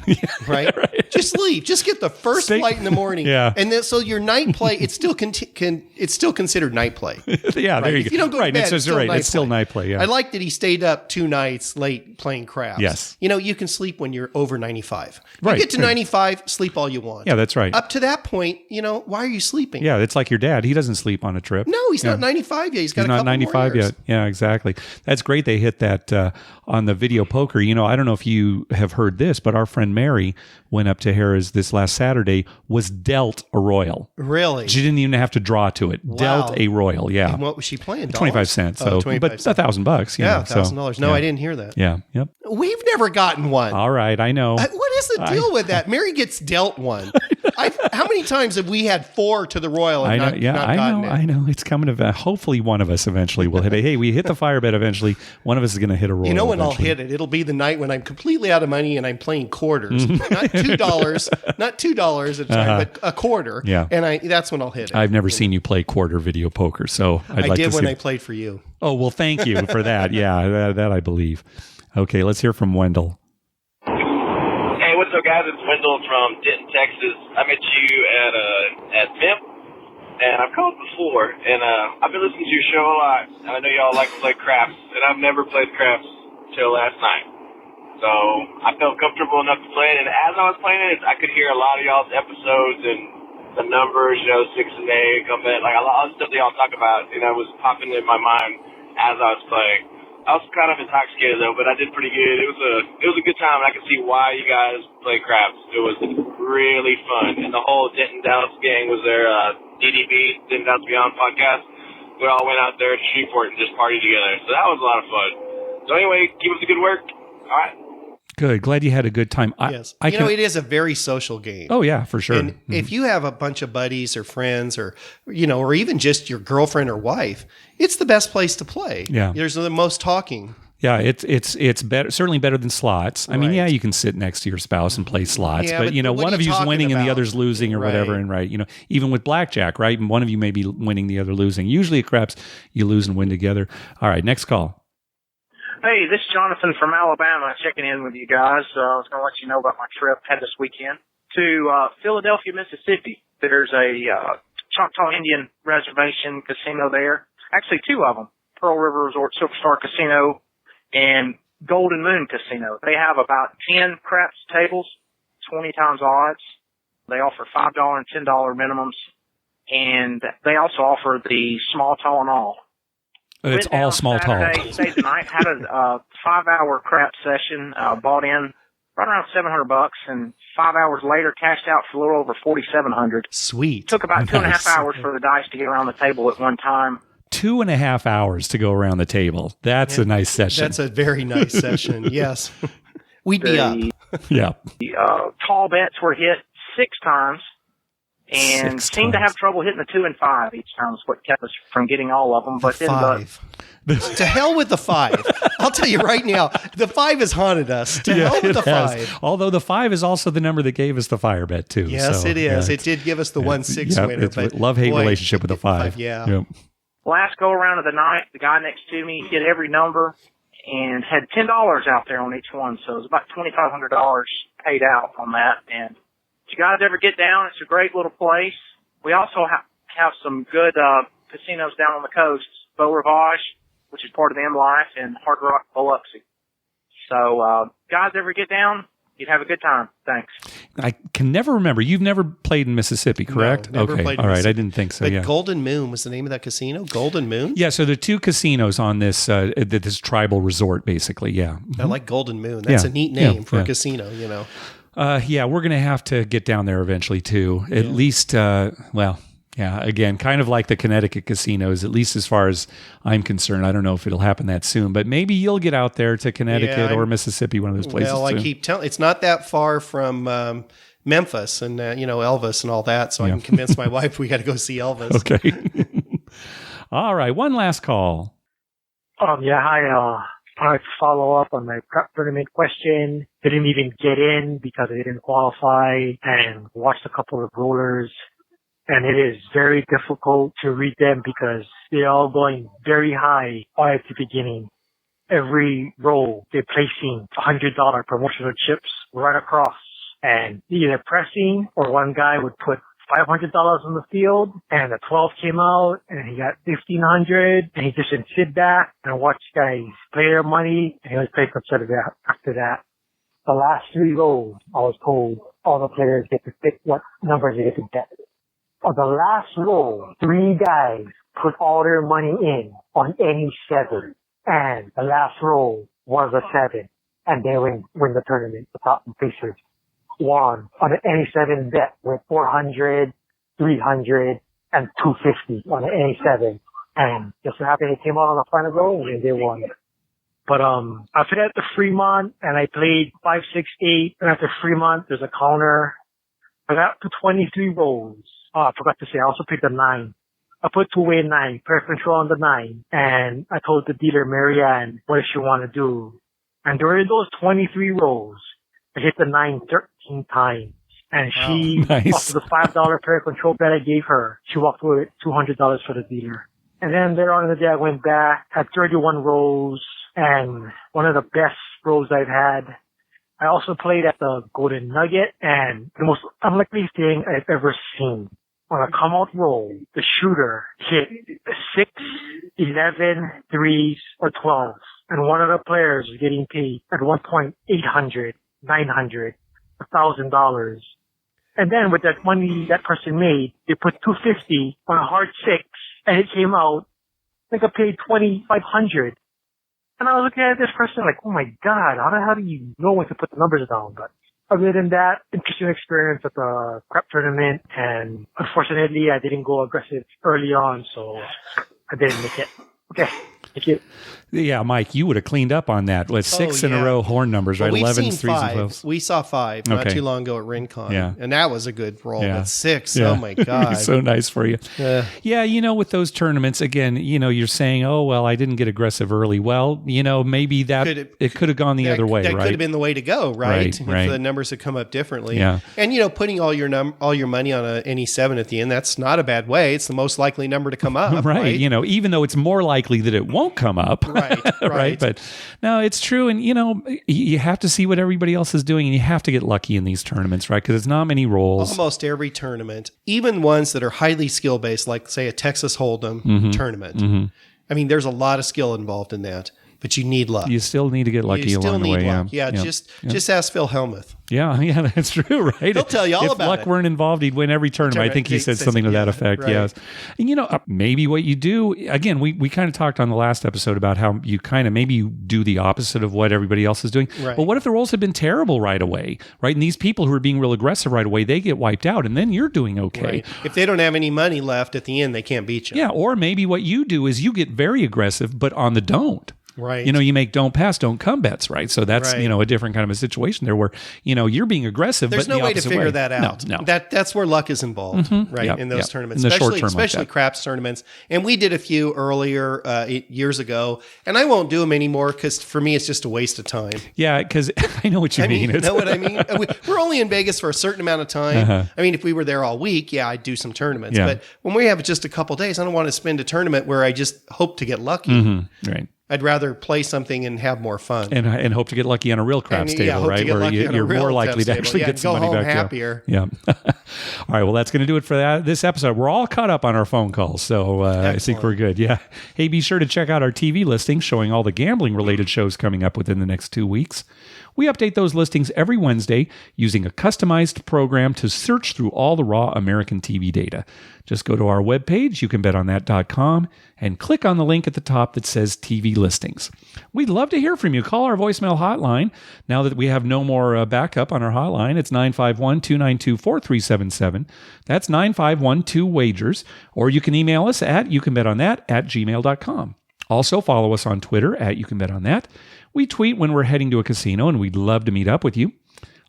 right? Just leave. Just get the first flight in the morning. Yeah. And then so your night play, it's still considered night play. Yeah, there you go. If you don't go to bed, it's still night play. Yeah. I like that he stayed up 2 nights late playing craps. Yes. You can sleep when you're over 95. You get to 95, sleep all you want. Yeah, that's right. Up to that point, why are you sleeping? Yeah, it's like your dad. He doesn't sleep on a trip. No, he's not 95 yet. He's got a couple not 95 more years. yet. Yeah, exactly. That's great. They hit that on the video poker. I don't know if you have heard this, but our friend Mary went up to Harris this last Saturday, was dealt a royal. Really? She didn't even have to draw to it. Wow. Dealt a royal. Yeah. And what was she playing? 25 cents. So, but $1,000. Yeah, $1,000. No, I didn't hear that. Yeah. Yep. We've never gotten one. All right. I know. What is the deal with that? Mary gets dealt one. How many times have we had 4 to the royal and not gotten it? I know. It's coming to hopefully one of us eventually will hit it. Hey, we hit the fire bet eventually. One of us is going to hit a royal. When eventually. I'll hit it? It'll be the night when I'm completely out of money and I'm playing quarters. Not $2, not $2 at a time, but a quarter. Yeah. And that's when I'll hit it. I've never seen you play quarter video poker, so I did when I played for you. Oh, well, thank you for that. Yeah, that I believe. Okay, let's hear from Wendell. Hey, what's up, guys? It's Wendell from Denton, Texas. I met you at MIP, and I've called before, and I've been listening to your show a lot, and I know y'all like to play craps, and I've never played craps till last night. So I felt comfortable enough to play it, and as I was playing it, I could hear a lot of y'all's episodes and the numbers, 6 and 8, comment, like a lot of stuff that y'all talk about, was popping in my mind as I was playing. I was kind of intoxicated though, but I did pretty good. It was a good time, and I can see why you guys play craps. It was really fun, and the whole Denton Dallas gang was there. DDB, Denton Dallas Beyond podcast. We all went out there to Shreveport and just partied together, so that was a lot of fun. So anyway, keep up the good work. All right. Good. Glad you had a good time. Yes. It is a very social game. Oh, yeah, for sure. And if you have a bunch of buddies or friends or, or even just your girlfriend or wife, it's the best place to play. Yeah. There's the most talking. Yeah, it's better, certainly better than slots. I mean, yeah, you can sit next to your spouse and play slots, but one of you's winning and the other's losing or whatever. And even with blackjack, right? And one of you may be winning, the other losing. Usually at craps, you lose and win together. All right, next call. Hey, this is Jonathan from Alabama checking in with you guys. I was going to let you know about my trip I had this weekend to Philadelphia, Mississippi. There's a Choctaw Indian reservation casino there. Actually, two of them. Pearl River Resort Silver Star Casino and Golden Moon Casino. They have about 10 craps tables, 20 times odds. They offer $5 and $10 minimums. And they also offer the small, tall, and all. It's all small, tall. Stayed the night, had a 5-hour crap session, bought in right around $700, and 5 hours later cashed out for a little over $4,700. Sweet. Took about 2.5 hours for the dice to get around the table at one time. 2.5 hours to go around the table. That's a nice session. That's a very nice session. Yes. We'd be up. Yeah. The tall bets were hit 6 times. And seemed to have trouble hitting the 2 and 5 each time is what kept us from getting all of them. But the 5. To hell with the 5. I'll tell you right now, the 5 has haunted us. To hell with the 5. Although the 5 is also the number that gave us the fire bet too. Yes, so, it is. It did give us the 1-6 winner. It's a love-hate relationship with the 5. Yeah. Yep. Last go around of the night, the guy next to me hit every number and had $10 out there on each one. So it was about $2,500 paid out on that. And if you guys ever get down, it's a great little place. We also have some good casinos down on the coast, Beau Rivage, which is part of the M Life, and Hard Rock Biloxi. So, guys ever get down, you'd have a good time. Thanks. I can never remember. You've never played in Mississippi, correct? No, never okay. Played in All right. Mississippi. I didn't think so. But Golden Moon was the name of that casino? Golden Moon? Yeah. So there are 2 casinos on this this tribal resort, basically. Yeah. I like Golden Moon. That's a neat name for a casino, Yeah, we're going to have to get down there eventually too. At least, again, kind of like the Connecticut casinos, at least as far as I'm concerned. I don't know if it'll happen that soon, but maybe you'll get out there to Connecticut or Mississippi, one of those places. Well, I keep telling, it's not that far from Memphis and, Elvis and all that. So I can convince my wife we got to go see Elvis. Okay. All right. One last call. Hi, I'd like to follow up on my prep tournament question. Didn't even get in because I didn't qualify and watched a couple of rollers. And it is very difficult to read them because they're all going very high right at the beginning. Every roll, they're placing $100 promotional chips right across. And either pressing or one guy would put $500 on the field, and the 12 came out, and he got $1,500, and he just didn't sit back and watch guys play their money, and he was pretty upset after that. The last 3 rolls, I was told all the players get to pick what numbers they get to bet. On the last roll, 3 guys put all their money in on any 7, and the last roll was a 7, and they win the tournament, the top placers. Won on any 7 bet with 400, 300, and 250 on any 7. And just so happened it came out on the final roll and they won. But, after that, the Fremont, and I played 5, 6, 8. And after Fremont, there's a counter. I got to 23 rolls. Oh, I forgot to say, I also picked a 9. I put 2-way 9, pair control on the 9. And I told the dealer, Marianne, what does she want to do? And during those 23 rolls, I hit the 9 13 times. And she, off of the $5 pair control bet I gave her, she walked away with $200 for the dealer. And then later on in the day, I went back, had 31 rolls, and one of the best rolls I've had. I also played at the Golden Nugget, and the most unlikely thing I've ever seen. On a come-out roll, the shooter hit 6, 11, 3s, or 12s. And one of the players was getting paid at one point $800, $900, $1,000. And then with that money that person made, they put $250 on a hard 6, and it came out, I think I paid $2,500. And I was looking at this person like, oh my God, how the hell do you know when to put the numbers down? But other than that, interesting experience at the prep tournament. And unfortunately, I didn't go aggressive early on, so I didn't make it. Okay. Thank you. Yeah, Mike, you would have cleaned up on that with 6 in a row horn numbers, right? 11s, 3s, and 12s. We saw 5 not too long ago at RenCon. Yeah. And that was a good roll. Yeah. But 6, oh my God. So nice for you. Yeah, with those tournaments, again, you're saying, oh, well, I didn't get aggressive early. Well, maybe it could have gone the other way, that right? Could have been the way to go, right? Right. If the numbers had come up differently. Yeah. And, putting all your money on any 7 at the end, that's not a bad way. It's the most likely number to come up, right? Even though it's more likely that it won't come up. Right. But no, it's true. And, you have to see what everybody else is doing, and you have to get lucky in these tournaments, right? Because it's not many rolls. Almost every tournament, even ones that are highly skill-based, like, say, a Texas Hold'em tournament. Mm-hmm. I mean, there's a lot of skill involved in that, but you need luck. You still need to get lucky along the way. Luck. Yeah, just ask Phil Helmuth. Yeah, that's true, right? He'll tell you all about it. If luck weren't involved, he'd win every tournament. I think he said something to that effect, yes. And, maybe what you do, again, we kind of talked on the last episode about how you maybe you do the opposite of what everybody else is doing. Right. But what if the rolls had been terrible right away, right? And these people who are being real aggressive right away, they get wiped out, and then you're doing okay. Right. If they don't have any money left at the end, they can't beat you. Yeah, or maybe what you do is you get very aggressive, but on the don't. Right. You make don't pass, don't come bets, right? So that's, a different kind of a situation there where, you're being aggressive, There's but no way to figure that out. No. That's where luck is involved, right? In those tournaments, in the short term, especially craps tournaments. And we did a few earlier years ago, and I won't do them anymore because for me, it's just a waste of time. Yeah, because I know what you mean. You know what I mean? We're only in Vegas for a certain amount of time. I mean, if we were there all week, I'd do some tournaments. But when we have just a couple days, I don't want to spend a tournament where I just hope to get lucky. Right. I'd rather play something and have more fun. And hope to get lucky on a real craps table, right? Where you're more likely to actually get some money back. Happier. Yeah. All right. Well, that's going to do it for this episode. We're all caught up on our phone calls, so I think we're good. Yeah. Hey, be sure to check out our TV listings showing all the gambling-related shows coming up within the next 2 weeks. We update those listings every Wednesday using a customized program to search through all the raw American TV data. Just go to our webpage, youcanbetonthat.com, and click on the link at the top that says TV listings. We'd love to hear from you. Call our voicemail hotline. Now that we have no more backup on our hotline, it's 951-292-4377. That's 951-2-WAGERS. Or you can email us at youcanbetonThat@gmail.com. Also, follow us on Twitter at YouCanBetOnThat. We tweet when we're heading to a casino, and we'd love to meet up with you.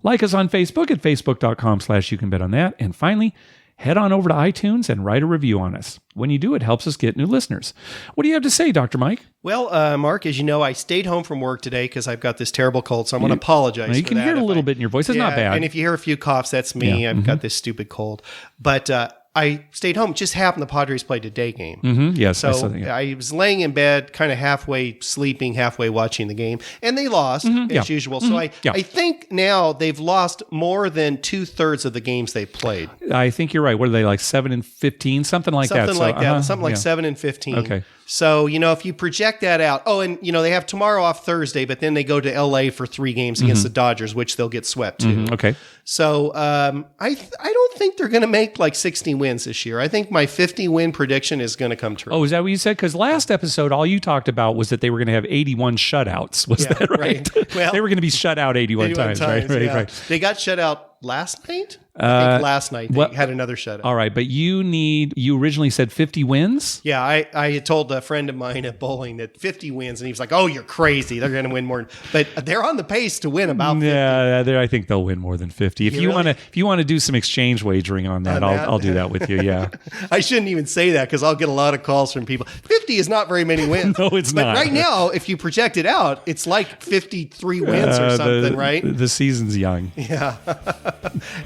Like us on Facebook at facebook.com/YouCanBetOnThat. And finally, head on over to iTunes and write a review on us. When you do, it helps us get new listeners. What do you have to say, Dr. Mike? Well, Mark, as you know, I stayed home from work today because I've got this terrible cold, so I want to apologize. You can hear it a little bit in your voice. It's not bad. And if you hear a few coughs, that's me. I've got this stupid cold. But I stayed home. It just happened the Padres played a day game. Yes. So I was laying in bed, kind of halfway sleeping, halfway watching the game. And they lost, as usual. So I think now they've lost more than 2/3 of the games they played. I think you're right. What are they, like 7-15? Something like that. Something like that. Something like 7-15. Okay. So, if you project that out, and, they have tomorrow off Thursday, but then they go to LA for 3 games against the Dodgers, which they'll get swept too. Okay. So, I don't think they're going to make like 60 wins this year. I think my 50-win prediction is going to come true. Oh, is that what you said? Because last episode, all you talked about was that they were going to have 81 shutouts. Was that right? Well, they were going to be shut out 81 times, right? Right. They got shut out last night? I think last night they had another shutout. All right, but you originally said 50 wins? Yeah, I had told a friend of mine at bowling that 50 wins, and he was like, oh, you're crazy. They're going to win more. But they're on the pace to win about 50. Yeah, I think they'll win more than 50. If you want to do some exchange wagering on that, I'll do that with you, yeah. I shouldn't even say that because I'll get a lot of calls from people. 50 is not very many wins. No, it's not. But right now, if you project it out, it's like 53 wins or something, right? The season's young. Yeah.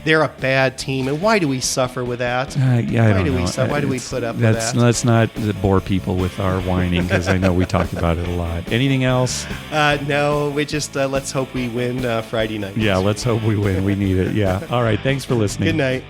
They're a bad team, and why do we suffer with that? Why do we put up with that? Let's not bore people with our whining because I know we talked about it a lot. Anything else? No, we just let's hope we win Friday night. Yeah, let's hope we win. We need it. Yeah. All right. Thanks for listening. Good night.